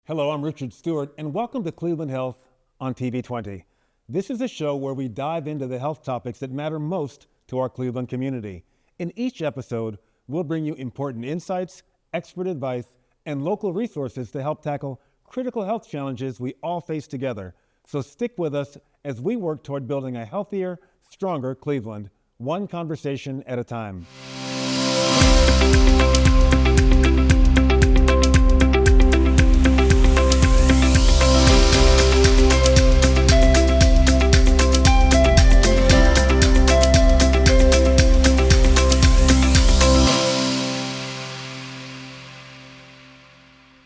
Hello, I'm Richard Stewart, and welcome to Cleveland Health on TV 20. This is a show where we dive into the health topics that matter most to our Cleveland community. In each episode, we'll bring you important insights, expert advice, and local resources to help tackle critical health challenges we all face together. So stick with us as we work toward building a healthier, stronger Cleveland, one conversation at a time.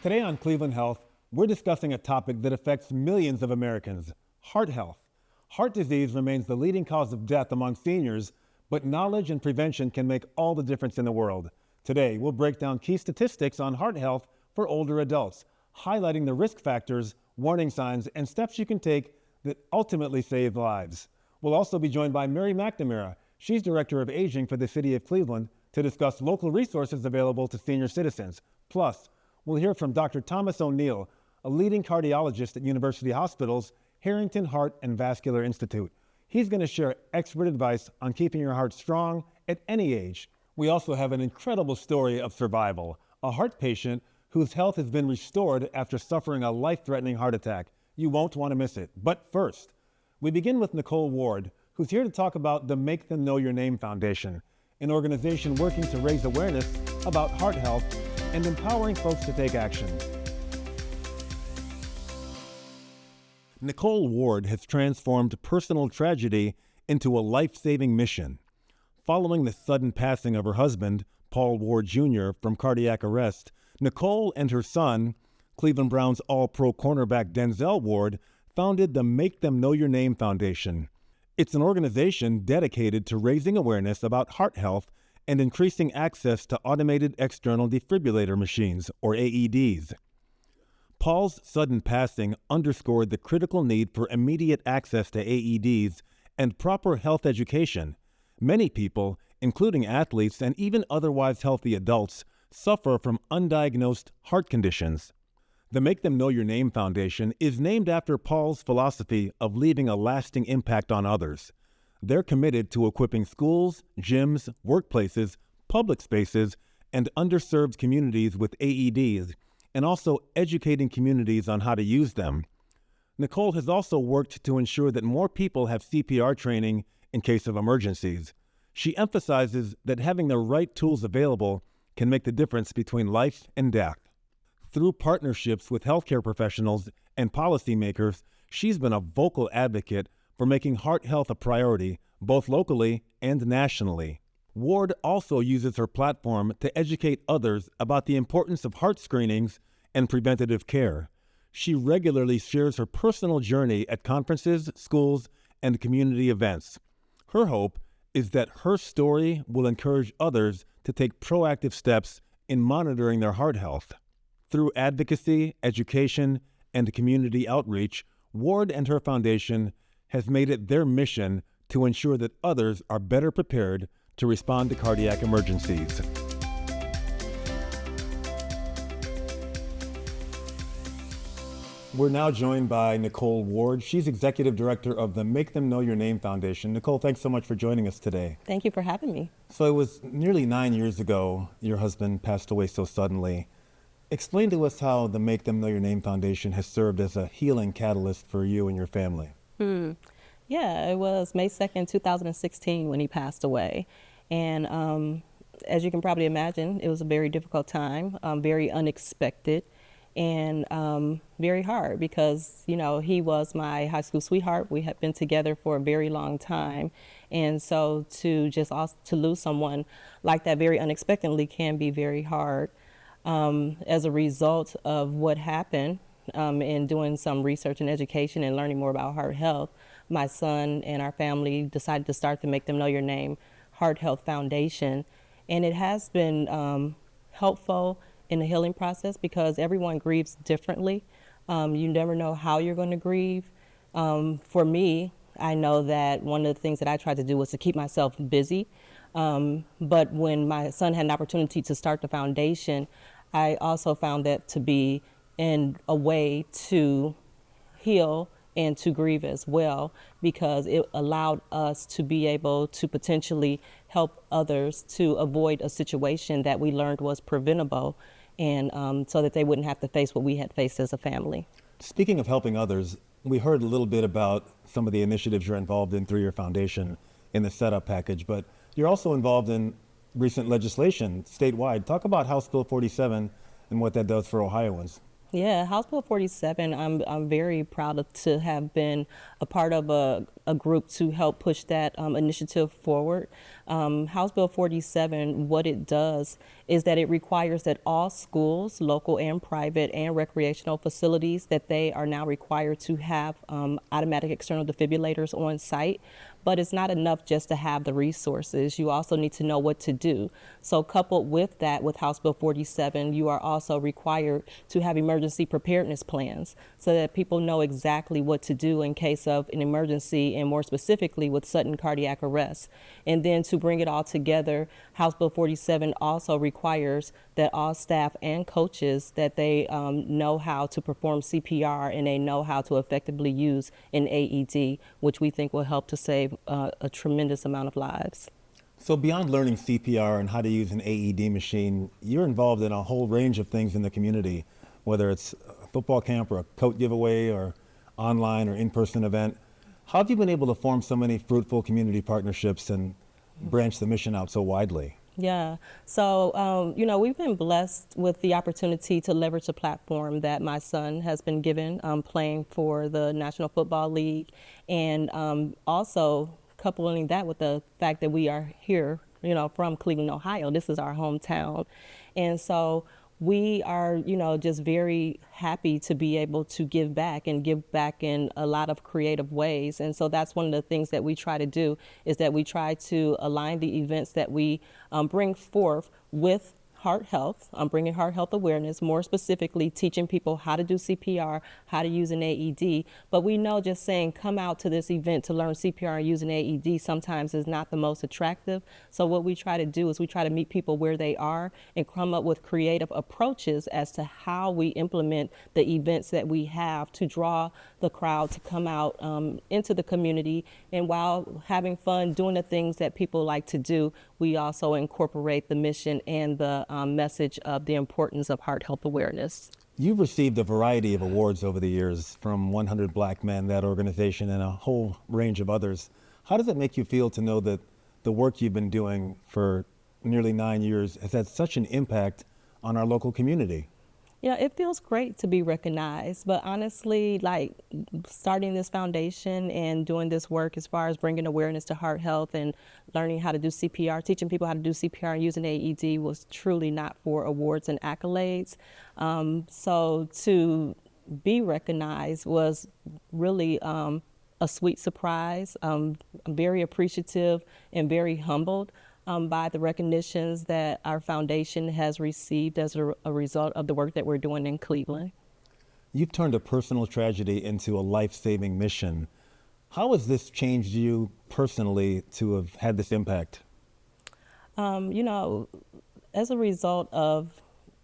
Today on Cleveland Health, we're discussing a topic that affects millions of Americans: heart health. Heart disease remains the leading cause of death among seniors, but knowledge and prevention can make all the difference in the world. Today, we'll break down key statistics on heart health for older adults, highlighting the risk factors, warning signs, and steps you can take that ultimately save lives. We'll also be joined by Mary McNamara. She's Director of Aging for the City of Cleveland, to discuss local resources available to senior citizens. Plus, we'll hear from Dr. Thomas O'Neill, a leading cardiologist at University Hospital's Harrington Heart and Vascular Institute. He's going to share expert advice on keeping your heart strong at any age. We also have an incredible story of survival: a heart patient whose health has been restored after suffering a life-threatening heart attack. You won't want to miss it. But first, we begin with Nicole Ward, who's here to talk about the Make Them Know Your Name Foundation, an organization working to raise awareness about heart health and empowering folks to take action. Nicole Ward has transformed personal tragedy into a life-saving mission. Following the sudden passing of her husband, Paul Ward Jr., from cardiac arrest, Nicole and her son, Cleveland Browns All-Pro cornerback Denzel Ward, founded the Make Them Know Your Name Foundation. It's an organization dedicated to raising awareness about heart health and increasing access to automated external defibrillator machines, or AEDs. Paul's sudden passing underscored the critical need for immediate access to AEDs and proper health education. Many people, including athletes and even otherwise healthy adults, suffer from undiagnosed heart conditions. The Make Them Know Your Name Foundation is named after Paul's philosophy of leaving a lasting impact on others. They're committed to equipping schools, gyms, workplaces, public spaces, and underserved communities with AEDs, and also educating communities on how to use them. Nicole has also worked to ensure that more people have CPR training in case of emergencies. She emphasizes that having the right tools available can make the difference between life and death. Through partnerships with healthcare professionals and policymakers, she's been a vocal advocate for making heart health a priority, both locally and nationally. Ward also uses her platform to educate others about the importance of heart screenings and preventative care. She regularly shares her personal journey at conferences, schools, and community events. Her hope is that her story will encourage others to take proactive steps in monitoring their heart health. Through advocacy, education, and community outreach, Ward and her foundation has made it their mission to ensure that others are better prepared to respond to cardiac emergencies. We're now joined by Nicole Ward. She's Executive Director of the Make Them Know Your Name Foundation. Nicole, thanks so much for joining us today. Thank you for having me. So it was nearly 9 years ago your husband passed away so suddenly. Explain to us how the Make Them Know Your Name Foundation has served as a healing catalyst for you and your family. Yeah, it was May 2nd, 2016 when he passed away. And as you can probably imagine, it was a very difficult time, very unexpected, and very hard because, you know, he was my high school sweetheart. We had been together for a very long time. And so to lose someone like that very unexpectedly can be very hard. As a result of what happened, in doing some research and education and learning more about heart health, my son and our family decided to start the Make Them Know Your Name Heart Health Foundation. And it has been helpful in the healing process because everyone grieves differently. You never know how you're going to grieve. For me, I know that one of the things that I tried to do was to keep myself busy. But when my son had an opportunity to start the foundation, I also found that to be and a way to heal and to grieve as well, because it allowed us to be able to potentially help others to avoid a situation that we learned was preventable, and so that they wouldn't have to face what we had faced as a family. Speaking of helping others, we heard a little bit about some of the initiatives you're involved in through your foundation in the setup package, but you're also involved in recent legislation statewide. Talk about House Bill 47 and what that does for Ohioans. Yeah, House Bill 47, I'm very proud to have been a part of a group to help push that initiative forward. House Bill 47, what it does is that it requires that all schools, local and private, and recreational facilities, that they are now required to have automatic external defibrillators on site. But it's not enough just to have the resources. You also need to know what to do. So coupled with that, with House Bill 47, you are also required to have emergency preparedness plans so that people know exactly what to do in case of an emergency, and more specifically with sudden cardiac arrest. And then to bring it all together, House Bill 47 also requires that all staff and coaches, that they know how to perform CPR and they know how to effectively use an AED, which we think will help to save a tremendous amount of lives. So beyond learning CPR and how to use an AED machine, you're involved in a whole range of things in the community, whether it's a football camp or a coat giveaway or online or in-person event. How have you been able to form so many fruitful community partnerships and branch the mission out so widely? Yeah, so, we've been blessed with the opportunity to leverage a platform that my son has been given playing for the National Football League, and also coupling that with the fact that we are here, from Cleveland, Ohio. This is our hometown. And so we are, just very happy to be able to give back and give back in a lot of creative ways. And so that's one of the things that we try to do, is that we try to align the events that we bring forth with heart health. I'm bringing heart health awareness, more specifically teaching people how to do CPR, how to use an AED. But we know just saying come out to this event to learn CPR and use an AED sometimes is not the most attractive. So what we try to do is we try to meet people where they are and come up with creative approaches as to how we implement the events that we have to draw the crowd to come out into the community. And while having fun doing the things that people like to do, we also incorporate the mission and the message of the importance of heart health awareness. You've received a variety of awards over the years, from 100 Black Men, that organization, and a whole range of others. How does it make you feel to know that the work you've been doing for nearly 9 years has had such an impact on our local community? Yeah, it feels great to be recognized, but honestly, like starting this foundation and doing this work as far as bringing awareness to heart health and learning how to do CPR, teaching people how to do CPR and using AED was truly not for awards and accolades. So to be recognized was really a sweet surprise. I'm very appreciative and very humbled by the recognitions that our foundation has received as a result of the work that we're doing in Cleveland. You've turned a personal tragedy into a life-saving mission. How has this changed you personally to have had this impact? As a result of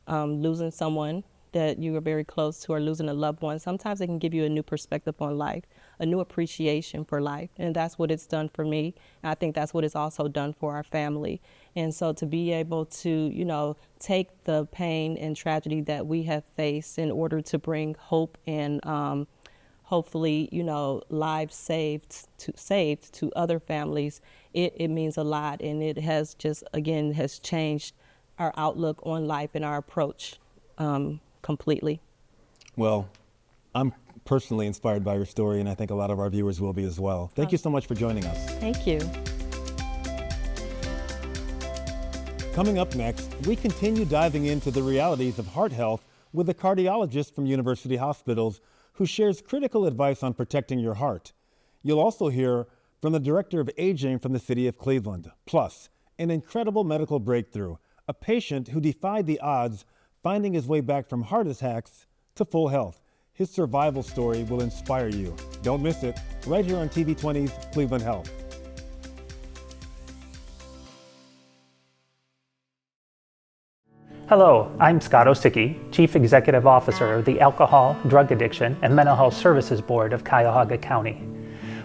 losing someone that you are very close to or losing a loved one, sometimes it can give you a new perspective on life, a new appreciation for life. And that's what it's done for me. And I think that's what it's also done for our family. And so to be able to, take the pain and tragedy that we have faced in order to bring hope and hopefully, lives saved to other families, it means a lot. And it has just, again, has changed our outlook on life and our approach completely. Well, I'm personally inspired by your story, and I think a lot of our viewers will be as well. Thank you so much for joining us. Thank you. Coming up next, we continue diving into the realities of heart health with a cardiologist from University Hospitals who shares critical advice on protecting your heart. You'll also hear from the Director of Aging from the City of Cleveland. Plus, an incredible medical breakthrough, a patient who defied the odds, finding his way back from heart attacks to full health. His survival story will inspire you. Don't miss it, right here on TV 20's Cleveland Health. Hello, I'm Scott Osicki, Chief Executive Officer of the Alcohol, Drug Addiction, and Mental Health Services Board of Cuyahoga County.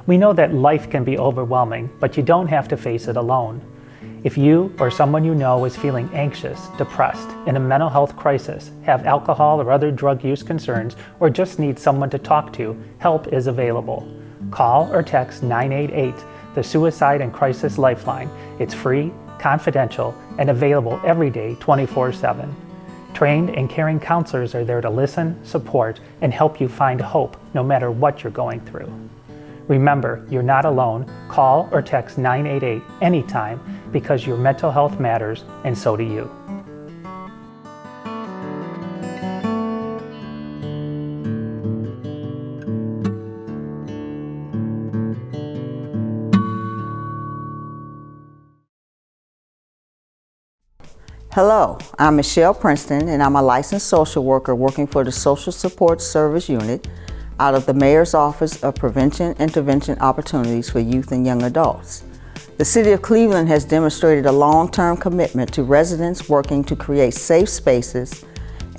We know that life can be overwhelming, but you don't have to face it alone. If you or someone you know is feeling anxious, depressed, in a mental health crisis, have alcohol or other drug use concerns, or just need someone to talk to, help is available. Call or text 988, the Suicide and Crisis Lifeline. It's free, confidential, and available every day 24/7. Trained and caring counselors are there to listen, support, and help you find hope no matter what you're going through. Remember, you're not alone. Call or text 988 anytime because your mental health matters, and so do you. Hello, I'm Michelle Princeton, and I'm a licensed social worker working for the Social Support Service Unit out of the Mayor's Office of Prevention Intervention Opportunities for Youth and Young Adults. The City of Cleveland has demonstrated a long-term commitment to residents working to create safe spaces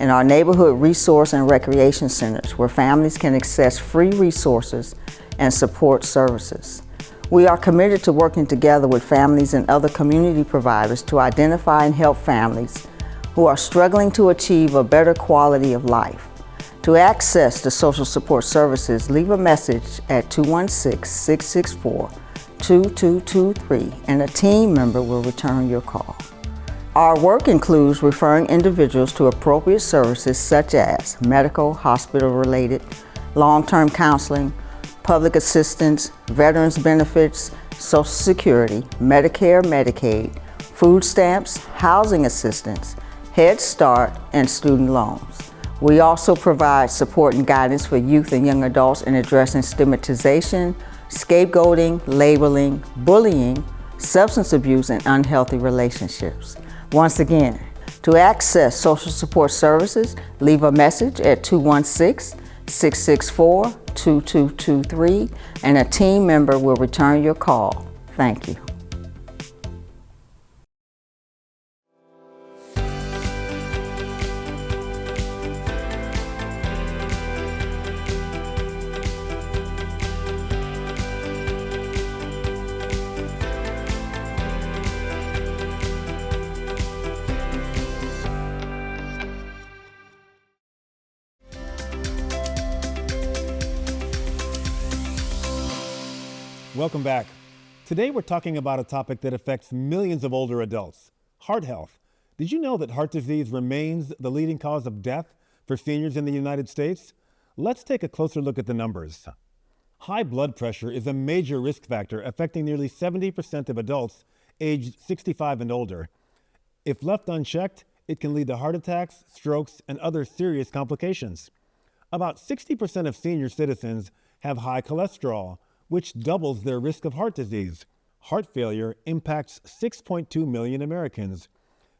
in our neighborhood resource and recreation centers where families can access free resources and support services. We are committed to working together with families and other community providers to identify and help families who are struggling to achieve a better quality of life. To access the social support services, leave a message at 216-664-2223 and a team member will return your call. Our work includes referring individuals to appropriate services such as medical, hospital-related, long-term counseling, public assistance, veterans benefits, Social Security, Medicare, Medicaid, food stamps, housing assistance, Head Start, and student loans. We also provide support and guidance for youth and young adults in addressing stigmatization, scapegoating, labeling, bullying, substance abuse, and unhealthy relationships. Once again, to access social support services, leave a message at 216-664-2223 and a team member will return your call. Thank you. Welcome back. Today we're talking about a topic that affects millions of older adults, heart health. Did you know that heart disease remains the leading cause of death for seniors in the United States? Let's take a closer look at the numbers. High blood pressure is a major risk factor affecting nearly 70% of adults aged 65 and older. If left unchecked, it can lead to heart attacks, strokes, and other serious complications. About 60% of senior citizens have high cholesterol, which doubles their risk of heart disease. Heart failure impacts 6.2 million Americans.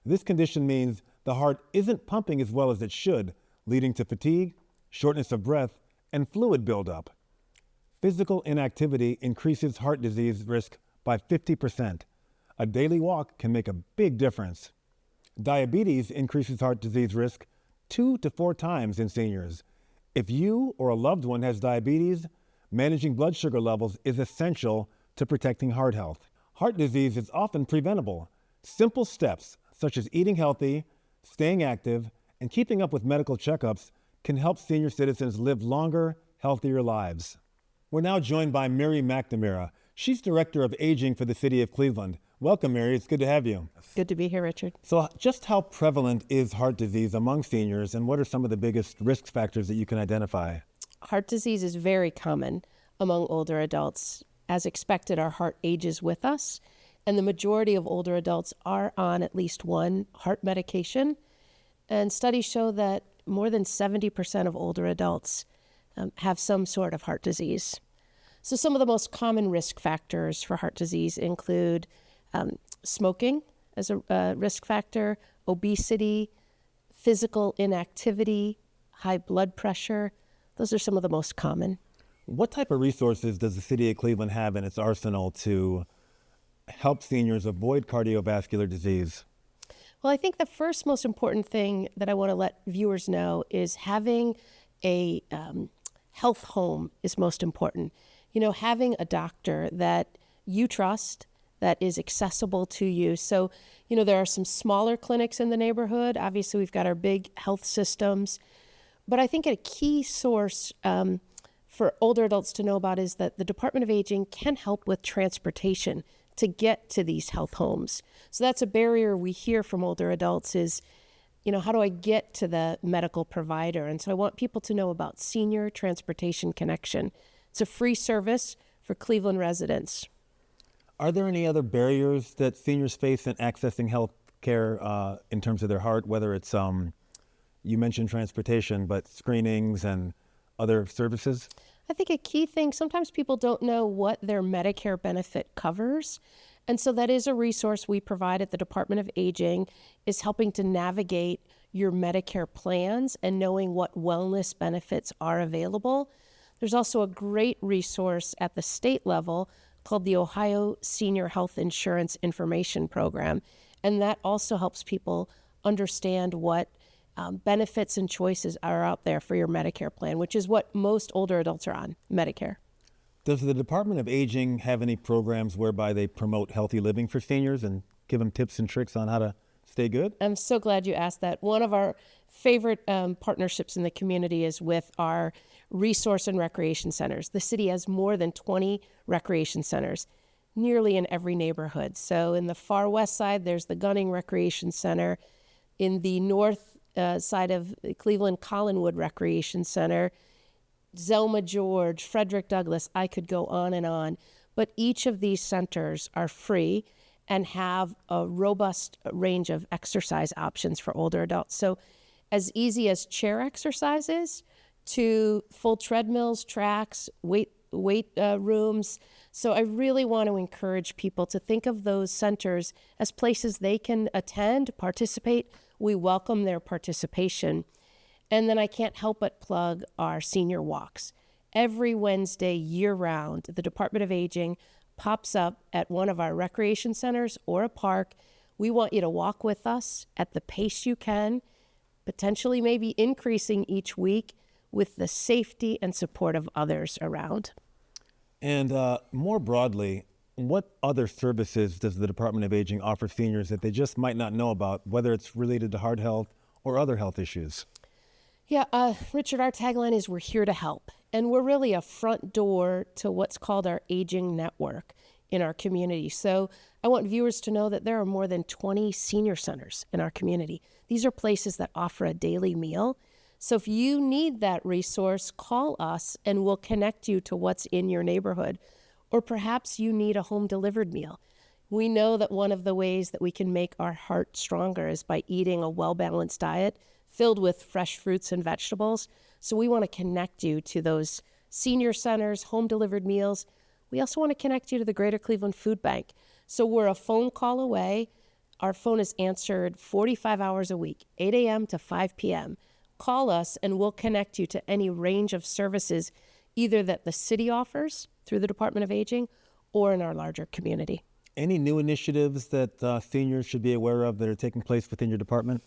This condition means the heart isn't pumping as well as it should, leading to fatigue, shortness of breath, and fluid buildup. Physical inactivity increases heart disease risk by 50%. A daily walk can make a big difference. Diabetes increases heart disease risk 2 to 4 times in seniors. If you or a loved one has diabetes, managing blood sugar levels is essential to protecting heart health. Heart disease is often preventable. Simple steps, such as eating healthy, staying active, and keeping up with medical checkups can help senior citizens live longer, healthier lives. We're now joined by Mary McNamara. She's Director of Aging for the City of Cleveland. Welcome, Mary. It's good to have you. Good to be here, Richard. So just how prevalent is heart disease among seniors, and what are some of the biggest risk factors that you can identify? Heart disease is very common among older adults. As expected, our heart ages with us, and the majority of older adults are on at least one heart medication. And studies show that more than 70% of older adults have some sort of heart disease. So some of the most common risk factors for heart disease include smoking as a risk factor, obesity, physical inactivity, high blood pressure. Those are some of the most common. What type of resources does the City of Cleveland have in its arsenal to help seniors avoid cardiovascular disease? Well, I think the first most important thing that I want to let viewers know is having a health home is most important. You know, having a doctor that you trust, that is accessible to you. So, you know, there are some smaller clinics in the neighborhood. Obviously, we've got our big health systems. But I think a key source for older adults to know about is that the Department of Aging can help with transportation to get to these health homes. So that's a barrier we hear from older adults is, you know, how do I get to the medical provider? And so I want people to know about Senior Transportation Connection. It's a free service for Cleveland residents. Are there any other barriers that seniors face in accessing health care in terms of their heart, whether it's, you mentioned transportation, but screenings and other services? I think a key thing, sometimes people don't know what their Medicare benefit covers. And so that is a resource we provide at the Department of Aging, is helping to navigate your Medicare plans and knowing what wellness benefits are available. There's also a great resource at the state level called the Ohio Senior Health Insurance Information Program. And that also helps people understand what benefits and choices are out there for your Medicare plan, which is what most older adults are on, Medicare. Does the Department of Aging have any programs whereby they promote healthy living for seniors and give them tips and tricks on how to stay good? I'm so glad you asked that. One of our favorite partnerships in the community is with our resource and recreation centers. The city has more than 20 recreation centers, nearly in every neighborhood. So in the far west side, there's the Gunning Recreation Center. In the north side of Cleveland, Collinwood Recreation Center, Zelma George, Frederick Douglass, I could go on and on. But each of these centers are free and have a robust range of exercise options for older adults. So as easy as chair exercises to full treadmills, tracks, weight rooms. So I really want to encourage people to think of those centers as places they can attend, participate. We welcome their participation. And then I can't help but plug our senior walks. Every Wednesday, year-round, the Department of Aging pops up at one of our recreation centers or a park. We want you to walk with us at the pace you can, potentially maybe increasing each week with the safety and support of others around. And more broadly, what other services does the Department of Aging offer seniors that they just might not know about, whether it's related to heart health or other health issues? Yeah, Richard, our tagline is we're here to help. And we're really a front door to what's called our aging network in our community. So I want viewers to know that there are more than 20 senior centers in our community. These are places that offer a daily meal. So if you need that resource, call us and we'll connect you to what's in your neighborhood. Or perhaps you need a home delivered meal. We know that one of the ways that we can make our heart stronger is by eating a well-balanced diet filled with fresh fruits and vegetables. So we want to connect you to those senior centers, home delivered meals. We also want to connect you to the Greater Cleveland Food Bank. So we're a phone call away. Our phone is answered 45 hours a week, 8 a.m. to 5 p.m. Call us and we'll connect you to any range of services, either that the city offers through the Department of Aging or in our larger community. Any new initiatives that seniors should be aware of that are taking place within your department?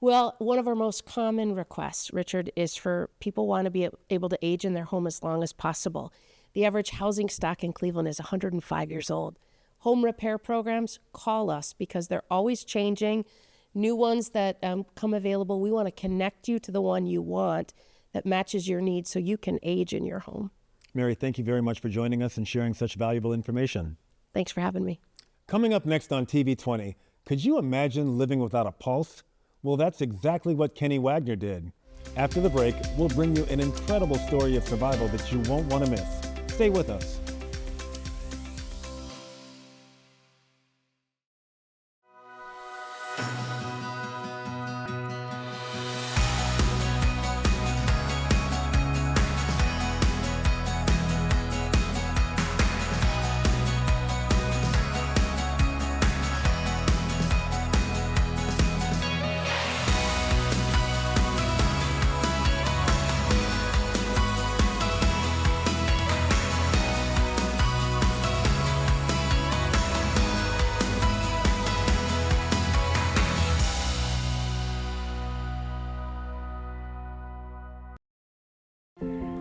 Well, one of our most common requests, Richard, is for people want to be able to age in their home as long as possible. The average housing stock in Cleveland is 105 years old. Home repair programs, call us because they're always changing. New ones that come available, we want to connect you to the one you want that matches your needs so you can age in your home. Mary, thank you very much for joining us and sharing such valuable information. Thanks for having me. Coming up next on TV 20, could you imagine living without a pulse? Well, that's exactly what Kenny Wagner did. After the break, we'll bring you an incredible story of survival that you won't want to miss. Stay with us.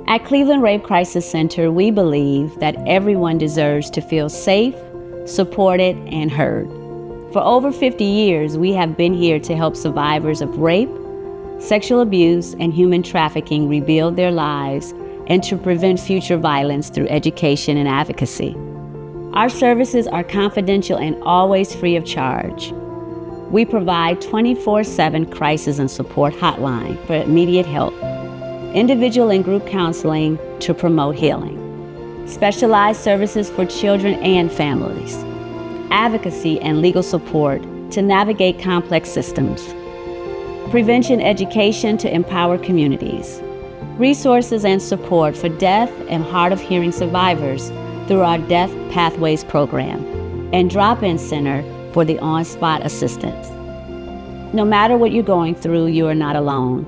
At Cleveland Rape Crisis Center, we believe that everyone deserves to feel safe, supported, and heard. For over 50 years, we have been here to help survivors of rape, sexual abuse, and human trafficking rebuild their lives and to prevent future violence through education and advocacy. Our services are confidential and always free of charge. We provide 24/7 crisis and support hotline for immediate help, individual and group counseling to promote healing, specialized services for children and families, advocacy and legal support to navigate complex systems, prevention education to empower communities, resources and support for deaf and hard of hearing survivors through our Deaf Pathways program, and drop-in center for the on-spot assistance. No matter what you're going through, you are not alone.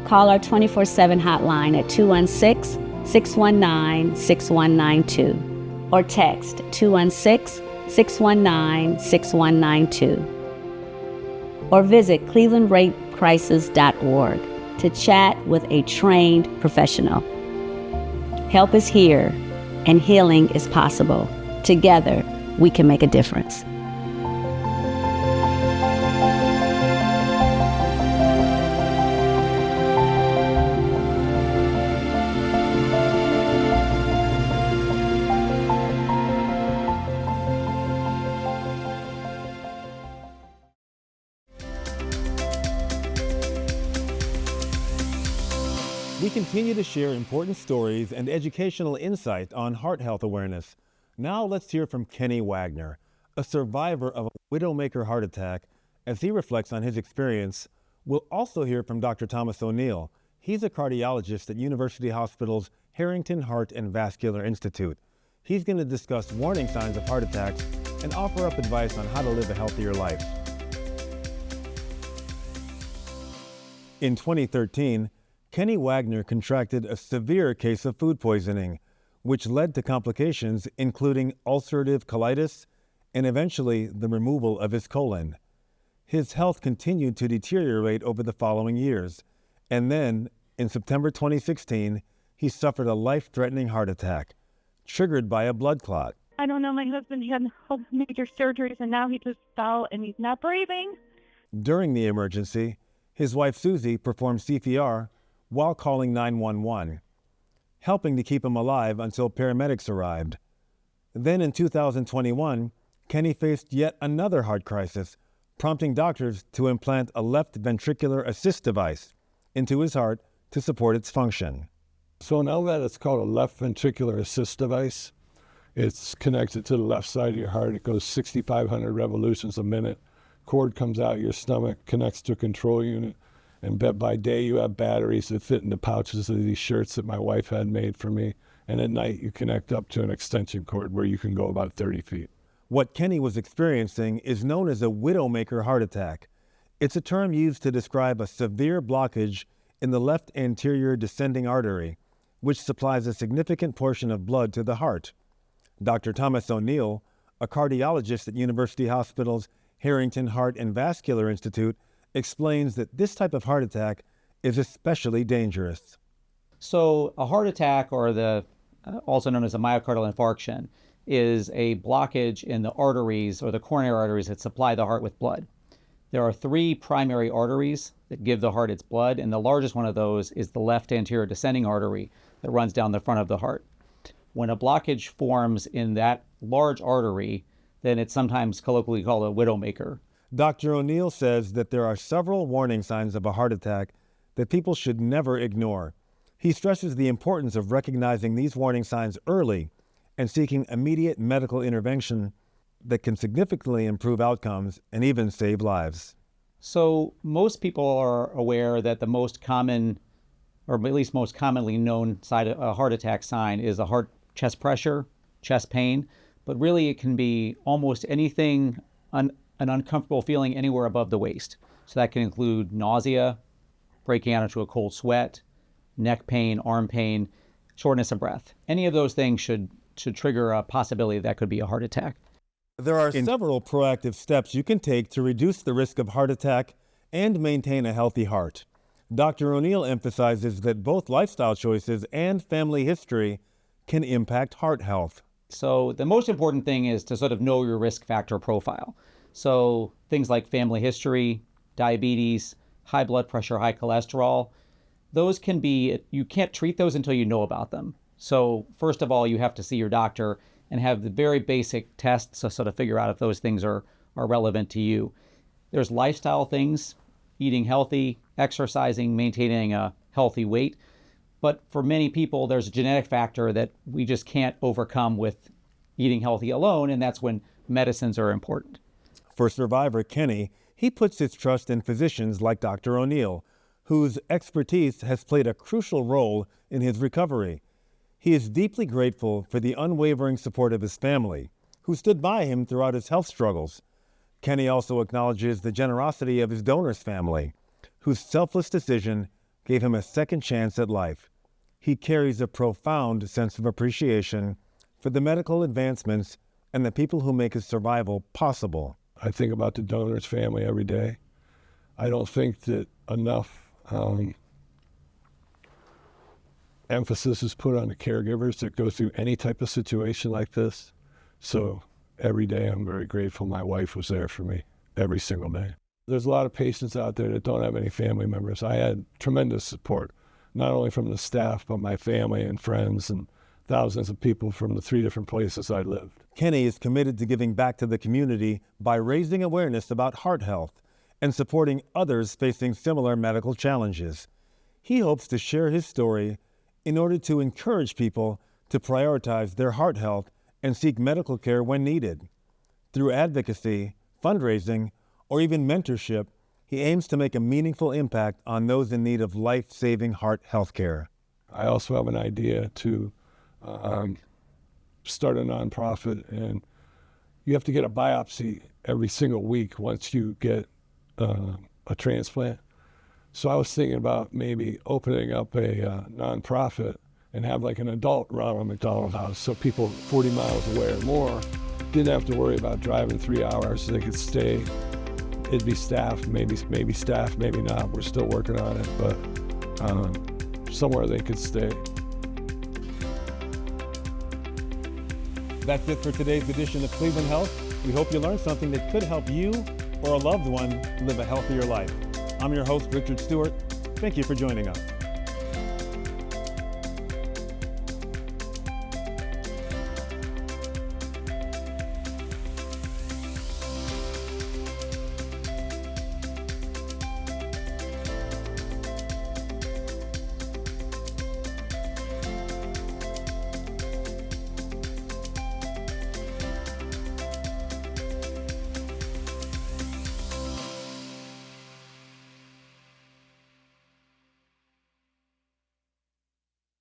Call our 24/7 hotline at 216-619-6192 or text 216-619-6192 or visit clevelandrapecrisis.org to chat with a trained professional. Help is here and healing is possible. Together, we can make a difference. We continue to share important stories and educational insight on heart health awareness. Now let's hear from Kenny Wagner, a survivor of a widowmaker heart attack, as he reflects on his experience. We'll also hear from Dr. Thomas O'Neill. He's a cardiologist at University Hospital's Harrington Heart and Vascular Institute. He's going to discuss warning signs of heart attacks and offer up advice on how to live a healthier life. In 2013, Kenny Wagner contracted a severe case of food poisoning, which led to complications including ulcerative colitis and eventually the removal of his colon. His health continued to deteriorate over the following years, and then, in September 2016, he suffered a life-threatening heart attack, triggered by a blood clot. I don't know, my husband had major surgeries and now he just fell and he's not breathing. During the emergency, his wife Susie performed CPR while calling 911, helping to keep him alive until paramedics arrived. Then in 2021, Kenny faced yet another heart crisis, prompting doctors to implant a left ventricular assist device into his heart to support its function. So now that it's called a left ventricular assist device, it's connected to the left side of your heart. It goes 6,500 revolutions a minute. Cord comes out your stomach, connects to a control unit. And by day, you have batteries that fit in the pouches of these shirts that my wife had made for me. And at night, you connect up to an extension cord where you can go about 30 feet. What Kenny was experiencing is known as a widowmaker heart attack. It's a term used to describe a severe blockage in the left anterior descending artery, which supplies a significant portion of blood to the heart. Dr. Thomas O'Neill, a cardiologist at University Hospital's Harrington Heart and Vascular Institute, explains that this type of heart attack is especially dangerous. So a heart attack, or also known as a myocardial infarction, is a blockage in the arteries or the coronary arteries that supply the heart with blood. There are three primary arteries that give the heart its blood, and the largest one of those is the left anterior descending artery that runs down the front of the heart. When a blockage forms in that large artery, then it's sometimes colloquially called a widowmaker. Dr. O'Neill says that there are several warning signs of a heart attack that people should never ignore. He stresses the importance of recognizing these warning signs early and seeking immediate medical intervention that can significantly improve outcomes and even save lives. So most people are aware that the most common, or at least most commonly known side of a heart attack sign is a heart chest pressure, chest pain, but really it can be almost anything, an uncomfortable feeling anywhere above the waist. So that can include nausea, breaking out into a cold sweat, neck pain, arm pain, shortness of breath. Any of those things should trigger a possibility that could be a heart attack. There are several proactive steps you can take to reduce the risk of heart attack and maintain a healthy heart. Dr. O'Neill emphasizes that both lifestyle choices and family history can impact heart health. So the most important thing is to sort of know your risk factor profile. So things like family history, diabetes, high blood pressure, high cholesterol, those can be, you can't treat those until you know about them. So first of all, you have to see your doctor and have the very basic tests to sort of figure out if those things are relevant to you. There's lifestyle things, eating healthy, exercising, maintaining a healthy weight. But for many people, there's a genetic factor that we just can't overcome with eating healthy alone, and that's when medicines are important. For survivor Kenny, he puts his trust in physicians like Dr. O'Neill, whose expertise has played a crucial role in his recovery. He is deeply grateful for the unwavering support of his family, who stood by him throughout his health struggles. Kenny also acknowledges the generosity of his donor's family, whose selfless decision gave him a second chance at life. He carries a profound sense of appreciation for the medical advancements and the people who make his survival possible. I think about the donor's family every day. I don't think that enough emphasis is put on the caregivers that go through any type of situation like this. So every day I'm very grateful my wife was there for me every single day. There's a lot of patients out there that don't have any family members. I had tremendous support, not only from the staff, but my family and friends and thousands of people from the 3 different places I lived. Kenny is committed to giving back to the community by raising awareness about heart health and supporting others facing similar medical challenges. He hopes to share his story in order to encourage people to prioritize their heart health and seek medical care when needed. Through advocacy, fundraising, or even mentorship, he aims to make a meaningful impact on those in need of life-saving heart health care. I also have an idea to start a nonprofit, and you have to get a biopsy every single week once you get a transplant. So I was thinking about maybe opening up a nonprofit and have like an adult Ronald McDonald House, so people 40 miles away or more didn't have to worry about driving 3 hours. They could stay. It'd be staffed, maybe staffed, maybe not. We're still working on it, but somewhere they could stay. That's it for today's edition of Cleveland Health. We hope you learned something that could help you or a loved one live a healthier life. I'm your host, Richard Stewart. Thank you for joining us.